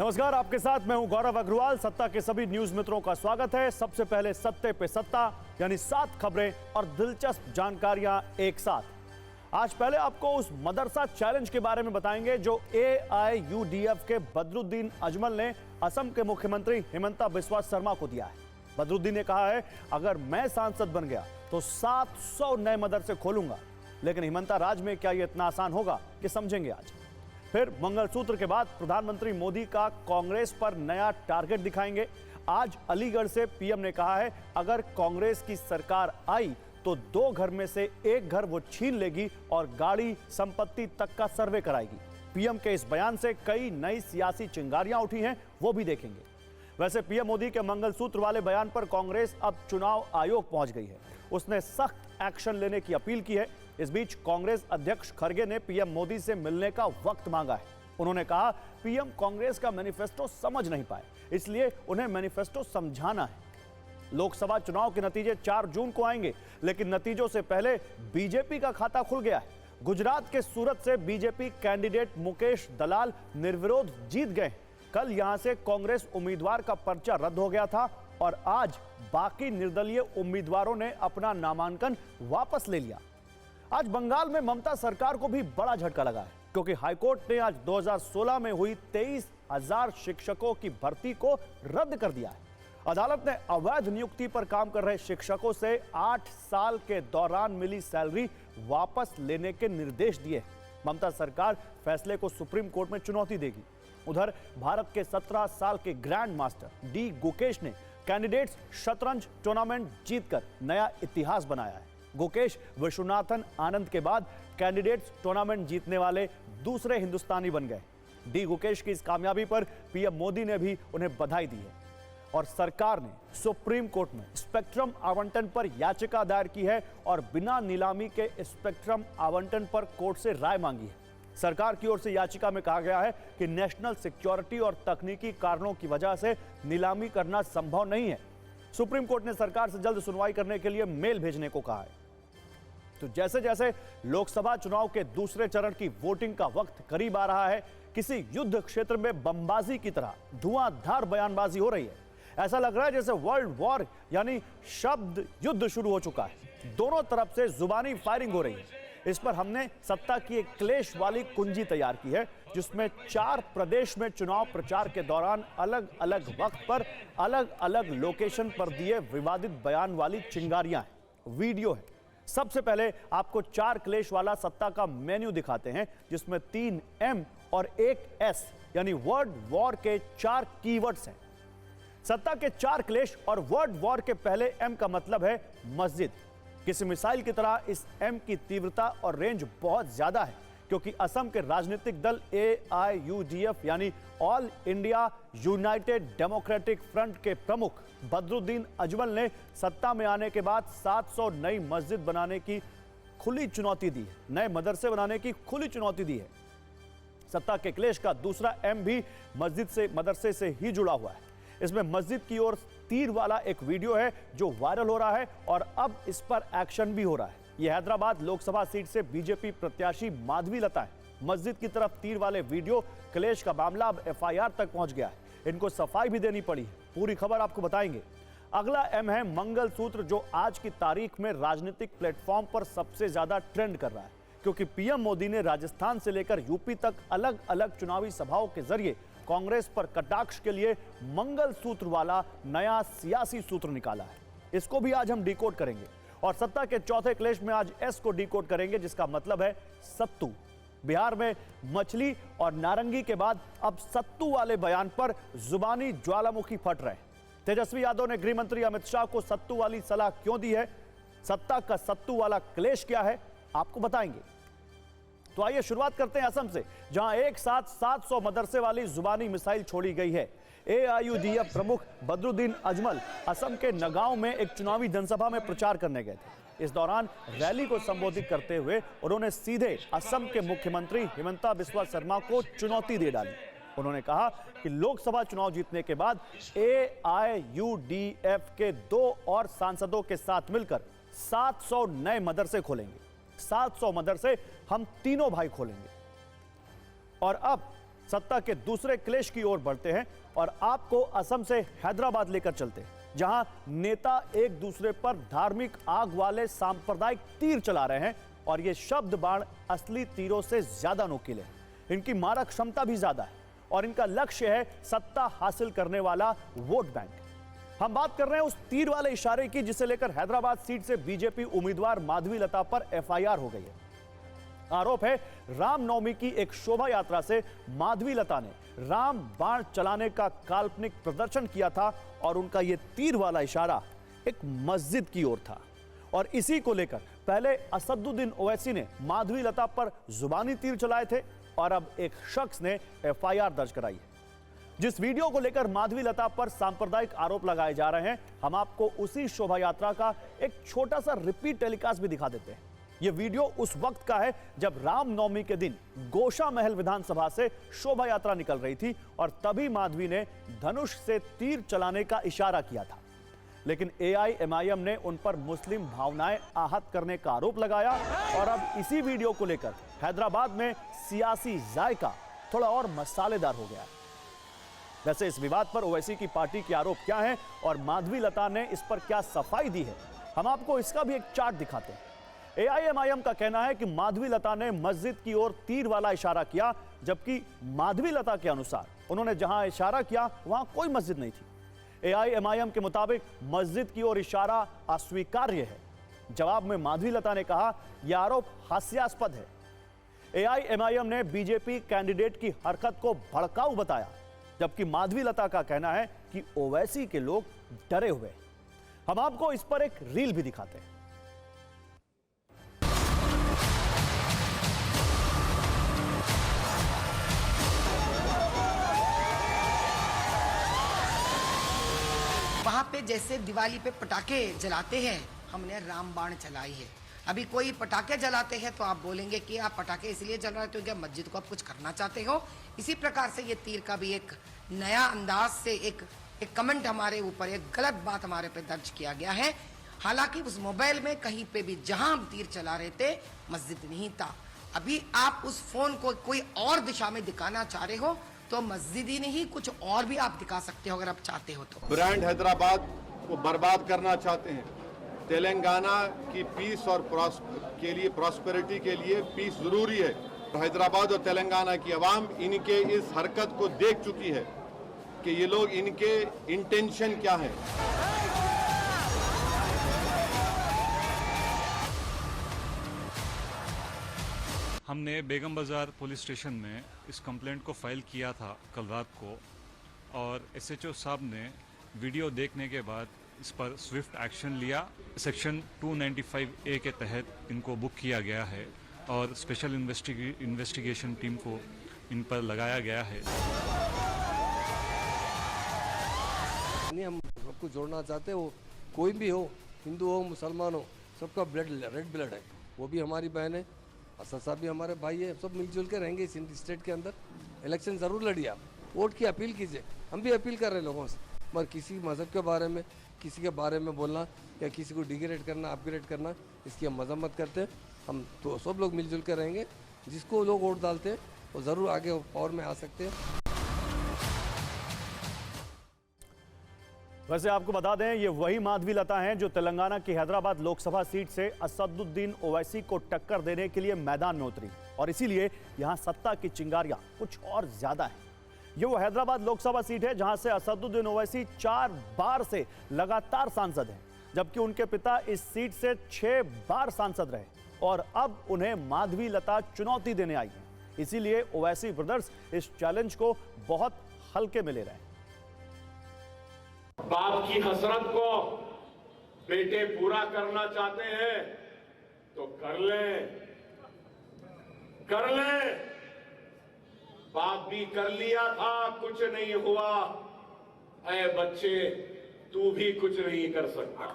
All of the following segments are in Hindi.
नमस्कार, आपके साथ मैं हूं गौरव अग्रवाल। सत्ता के सभी न्यूज मित्रों का स्वागत है। सबसे पहले सत्ते पे सत्ता, यानी 7 खबरें और दिलचस्प जानकारियां एक साथ। आज पहले आपको उस मदरसा चैलेंज के बारे में बताएंगे जो AIUDF के बदरुद्दीन अजमल ने असम के मुख्यमंत्री हिमंता बिस्वा शर्मा को दिया है। बदरुद्दीन ने कहा है, अगर मैं सांसद बन गया तो 700 नए मदरसे खोलूंगा। लेकिन हिमंता राज में क्या यह इतना आसान होगा, कि समझेंगे आज। फिर मंगलसूत्र के बाद प्रधानमंत्री मोदी का कांग्रेस पर नया टारगेट दिखाएंगे। आज अलीगढ़ से पीएम ने कहा है, अगर कांग्रेस की सरकार आई तो 2 घर में से 1 घर वो छीन लेगी और गाड़ी संपत्ति तक का सर्वे कराएगी। पीएम के इस बयान से कई नई सियासी चिंगारियां उठी हैं, वो भी देखेंगे। वैसे पीएम मोदी के मंगलसूत्र वाले बयान पर कांग्रेस अब चुनाव आयोग पहुंच गई है। उसने सख्त एक्शन लेने की अपील की है। इस बीच कांग्रेस अध्यक्ष खड़गे ने पीएम मोदी से मिलने का वक्त मांगा है। उन्होंने कहा, पीएम कांग्रेस का मैनिफेस्टो समझ नहीं पाए, इसलिए उन्हें मैनिफेस्टो समझाना है। लोकसभा चुनाव के नतीजे 4 जून को आएंगे, लेकिन नतीजों से पहले बीजेपी का खाता खुल गया है। गुजरात के सूरत से बीजेपी कैंडिडेट मुकेश दलाल निर्विरोध जीत गए। कल यहां से कांग्रेस उम्मीदवार का पर्चा रद्द हो गया था और आज बाकी निर्दलीय उम्मीदवारों ने अपना नामांकन वापस ले लिया। आज बंगाल में ममता सरकार को भी बड़ा झटका लगा है, क्योंकि हाईकोर्ट ने आज 2016 में हुई 23,000 शिक्षकों की भर्ती को रद्द कर दिया है। अदालत ने अवैध नियुक्ति पर काम कर रहे शिक्षकों से 8 साल के दौरान मिली सैलरी वापस लेने के निर्देश दिए। ममता सरकार फैसले को सुप्रीम कोर्ट में चुनौती देगी। उधर भारत के 17 साल के ग्रैंड मास्टर डी गुकेश ने कैंडिडेट्स शतरंज टूर्नामेंट जीतकर नया इतिहास बनाया है। गुकेश विश्वनाथन आनंद के बाद कैंडिडेट्स टूर्नामेंट जीतने वाले दूसरे हिंदुस्तानी बन गए। डी गुकेश की इस कामयाबी पर पीएम मोदी ने भी उन्हें बधाई दी है और सरकार ने सुप्रीम कोर्ट में स्पेक्ट्रम आवंटन पर याचिका दायर की है और बिना नीलामी के स्पेक्ट्रम आवंटन पर कोर्ट से राय मांगी है। सरकार की ओर से याचिका में कहा गया है कि नेशनल सिक्योरिटी और तकनीकी कारणों की वजह से नीलामी करना संभव नहीं है। सुप्रीम कोर्ट ने सरकार से जल्द सुनवाई करने के लिए मेल भेजने को कहा है। तो जैसे जैसे लोकसभा चुनाव के दूसरे चरण की वोटिंग का वक्त करीब आ रहा है, किसी युद्ध क्षेत्र में बमबाजी की तरह धुआंधार बयानबाजी हो रही है। ऐसा लग रहा है जैसे वर्ल्ड वॉर यानी शब्द युद्ध शुरू हो चुका है। दोनों तरफ से जुबानी फायरिंग हो रही है। इस पर हमने सत्ता की एक क्लेश वाली कुंजी तैयार की है, जिसमें 4 प्रदेश में चुनाव प्रचार के दौरान अलग अलग वक्त पर अलग अलग लोकेशन पर दिए विवादित बयान वाली चिंगारियां हैं। वीडियो है। सबसे पहले आपको 4 क्लेश वाला सत्ता का मेन्यू दिखाते हैं, जिसमें 3 M और 1 S यानी वर्ड वॉर के 4 कीवर्ड्स हैं। सत्ता के 4 क्लेश और वर्ड वॉर के पहले M का मतलब है मस्जिद। किसी मिसाइल की तरह इस M की तीव्रता और रेंज बहुत ज्यादा है, क्योंकि असम के राजनीतिक दल AIUDF यानी all India United democratic front के प्रमुख बदरुद्दीन अजमल ने सत्ता में आने के बाद 700 नई मस्जिद बनाने की खुली चुनौती दी है। नए मदरसे बनाने की खुली चुनौती दी है। सत्ता के क्लेश का दूसरा M भी मदरसे से ही जुड़ा हुआ है। इसमें मस्जिद की ओर तीर वाला एक वीडियो है जो वायरल हो रहा है और अब इस पर एक्शन भी हो रहा है। यह हैदराबाद लोकसभा सीट से बीजेपी प्रत्याशी माधवी लता है। मस्जिद की तरफ तीर वाले वीडियो क्लेश का मामला अब FIR तक पहुंच गया है। इनको सफाई भी देनी पड़ी है। पूरी खबर आपको बताएंगे। अगला M है मंगलसूत्र, जो आज की तारीख में राजनीतिक प्लेटफॉर्म पर सबसे ज्यादा ट्रेंड कर रहा है, क्योंकि पीएम मोदी ने राजस्थान से लेकर यूपी तक अलग अलग चुनावी सभाओं के जरिए कांग्रेस पर कटाक्ष के लिए मंगलसूत्र वाला नया सियासी सूत्र निकाला है। इसको भी आज हम डिकोड करेंगे और सत्ता के चौथे क्लेश में आज S को डिकोड करेंगे, जिसका मतलब है सत्तू। बिहार में मछली और नारंगी के बाद अब सत्तू वाले बयान पर जुबानी ज्वालामुखी फट रहे हैं। तेजस्वी यादव ने गृह मंत्री अमित शाह को सत्तू वाली सलाह क्यों दी है, सत्ता का सत्तू वाला क्लेश क्या है, आपको बताएंगे। तो आइए शुरुआत करते हैं असम से, जहां एक साथ 700 मदरसे वाली जुबानी मिसाइल छोड़ी गई है। AIUDF प्रमुख बदरुद्दीन अजमल असम के नगांव में एक चुनावी जनसभा में प्रचार करने गए थे। इस दौरान रैली को संबोधित करते हुए उन्होंने सीधे असम के मुख्यमंत्री हिमंता बिस्वा शर्मा को चुनौती दे डाली। उन्होंने कहा कि लोकसभा चुनाव जीतने के बाद AIUDF के 2 और सांसदों के साथ मिलकर 700 नए मदरसे खोलेंगे। 700 मदरसे हम तीनों भाई खोलेंगे। और अब सत्ता के दूसरे क्लेश की ओर बढ़ते हैं और आपको असम से हैदराबाद लेकर चलते हैं, जहां नेता एक दूसरे पर धार्मिक आग वाले सांप्रदायिक तीर चला रहे हैं और ये शब्द बाण असली तीरों से ज्यादा नुकीले हैं। इनकी मारक क्षमता भी ज्यादा है और इनका लक्ष्य है सत्ता हासिल करने वाला वोट बैंक। हम बात कर रहे हैं उस तीर वाले इशारे की जिसे लेकर हैदराबाद सीट से बीजेपी उम्मीदवार माधवीलता पर एफआईआर हो गई है। आरोप है रामनवमी की एक शोभा यात्रा से माधवीलता ने राम बाण चलाने का काल्पनिक प्रदर्शन किया था और उनका यह तीर वाला इशारा एक मस्जिद की ओर था। और इसी को लेकर पहले असदुद्दीन ओवैसी ने माधवीलता पर जुबानी तीर चलाए थे और अब एक शख्स ने एफआईआर दर्ज कराई है। जिस वीडियो को लेकर माधवीलता पर सांप्रदायिक आरोप लगाए जा रहे हैं, हम आपको उसी शोभा यात्रा का एक छोटा सा रिपीट टेलीकास्ट भी दिखा देते हैं। यह वीडियो उस वक्त का है जब रामनवमी के दिन गोशा महल विधानसभा से शोभा यात्रा निकल रही थी और तभी माधवी ने धनुष से तीर चलाने का इशारा किया था। लेकिन एआईएमआईएम ने उन पर मुस्लिम भावनाएं आहत करने का आरोप लगाया और अब इसी वीडियो को लेकर हैदराबाद में सियासी जायका थोड़ा और मसालेदार हो गया है। वैसे इस विवाद पर ओवैसी की पार्टी के आरोप क्या हैं और माधवीलता ने इस पर क्या सफाई दी है, हम आपको इसका भी एक चार्ट दिखाते हैं। एआईएमआईएम का कहना है कि माधवीलता ने मस्जिद की ओर तीर वाला इशारा किया, जबकि माधवीलता के अनुसार उन्होंने जहां इशारा किया वहां कोई मस्जिद नहीं थी। एआईएमआईएम के मुताबिक मस्जिद की ओर इशारा अस्वीकार्य है। जवाब में माधवीलता ने कहा यह आरोप हास्यास्पद है। एआईएमआईएम ने बीजेपी कैंडिडेट की हरकत को भड़काऊ बताया, जबकि माधवीलता का कहना है कि ओवैसी के लोग डरे हुए हैं। हम आपको इस पर एक रील भी दिखाते हैं। वहाँ पे जैसे दिवाली पे पटाखे जलाते हैं, हमने रामबाण चलाई है। अभी कोई पटाखे जलाते हैं तो आप बोलेंगे कि आप पटाखे इसलिए जला रहे हो क्या मस्जिद को आप कुछ करना चाहते हो। इसी प्रकार से ये तीर का भी एक नया अंदाज से एक कमेंट हमारे ऊपर, एक गलत बात हमारे पे दर्ज किया गया है। हालांकि उस मोबाइल में कहीं पे भी जहां हम तीर चला रहे थे मस्जिद नहीं था। अभी आप उस फोन को कोई और दिशा में दिखाना चाह रहे हो तो मस्जिद ही नहीं कुछ और भी आप दिखा सकते हो अगर आप चाहते हो तो। ब्रांड हैदराबाद को बर्बाद करना चाहते हैं। तेलंगाना की पीस और के लिए, प्रॉस्पेरिटी के लिए पीस जरूरी है। हैदराबाद और तेलंगाना की आवाम इनके इस हरकत को देख चुकी है कि ये लोग, इनके इंटेंशन क्या है। हमने बेगम बाज़ार पुलिस स्टेशन में इस कंप्लेंट को फाइल किया था कल रात को और एसएचओ साहब ने वीडियो देखने के बाद इस पर स्विफ्ट एक्शन लिया। सेक्शन 295A के तहत इनको बुक किया गया है और स्पेशल इन्वेस्टिगेशन टीम को इन पर लगाया गया है। हम सबको जोड़ना चाहते हो, कोई भी हो, हिंदू हो मुसलमान हो, सबका ब्लड रेड ब्लड है। वो भी हमारी बहन है, असद साहब भी हमारे भाई है। सब मिलजुल के रहेंगे इस स्टेट के अंदर। इलेक्शन ज़रूर लड़िए, आप वोट की अपील कीजिए। हम भी अपील कर रहे हैं लोगों से, मगर किसी मज़हब के बारे में, किसी के बारे में बोलना या किसी को डिग्रेड करना, अपग्रेड करना, इसकी हम मजम्मत करते हैं। हम तो सब लोग मिलजुल के रहेंगे। जिसको लोग वोट डालते हैं वो ज़रूर आगे पावर में आ सकते हैं। वैसे आपको बता दें ये वही माधवीलता हैं जो तेलंगाना की हैदराबाद लोकसभा सीट से असदुद्दीन ओवैसी को टक्कर देने के लिए मैदान में उतरी और इसीलिए यहां सत्ता की चिंगारियां कुछ और ज्यादा है। ये वो हैदराबाद लोकसभा सीट है जहां से असदुद्दीन ओवैसी 4 बार से लगातार सांसद हैं, जबकि उनके पिता इस सीट से 6 बार सांसद रहे और अब उन्हें माधवीलता चुनौती देने आई है। इसीलिए ओवैसी ब्रदर्स इस चैलेंज को बहुत हल्के में ले रहे हैं। बाप की हसरत को बेटे पूरा करना चाहते हैं तो कर ले। बाप भी कर लिया था, कुछ नहीं हुआ। ऐ बच्चे, तू भी कुछ नहीं कर सकता।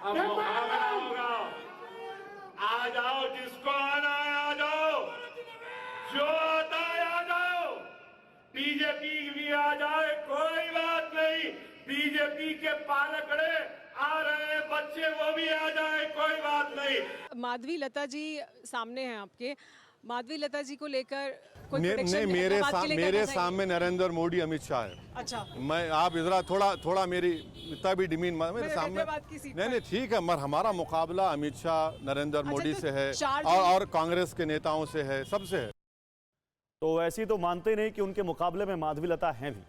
अब मुकाबला होगा। आ जाओ, जिसको आना है आ जाओ, जो आता है आ जाओ। बीजेपी भी आ जाए, कोई बात नहीं। बीजेपी के पालकड़े आ रहे हैं, बच्चे वो भी आ जाए, कोई बात नहीं। माधवी लता जी सामने हैं आपके, माधवी लता जी को लेकर कोई नहीं, prediction मेरे बात के लिए मेरे करना चाहिए? सामने नरेंद्र मोदी अमित शाह है। अच्छा, मैं आप इधर थोड़ा मेरी इतना भी डिमीन मेरे मेरे सामने हैदराबाद की सीट नहीं पर। नहीं ठीक है, मगर हमारा मुकाबला अमित शाह नरेंद्र मोदी तो से है चार और कांग्रेस के नेताओं से है, सबसे है। तो ऐसी तो मानते नहीं कि उनके मुकाबले में माधवी लता हैं भी।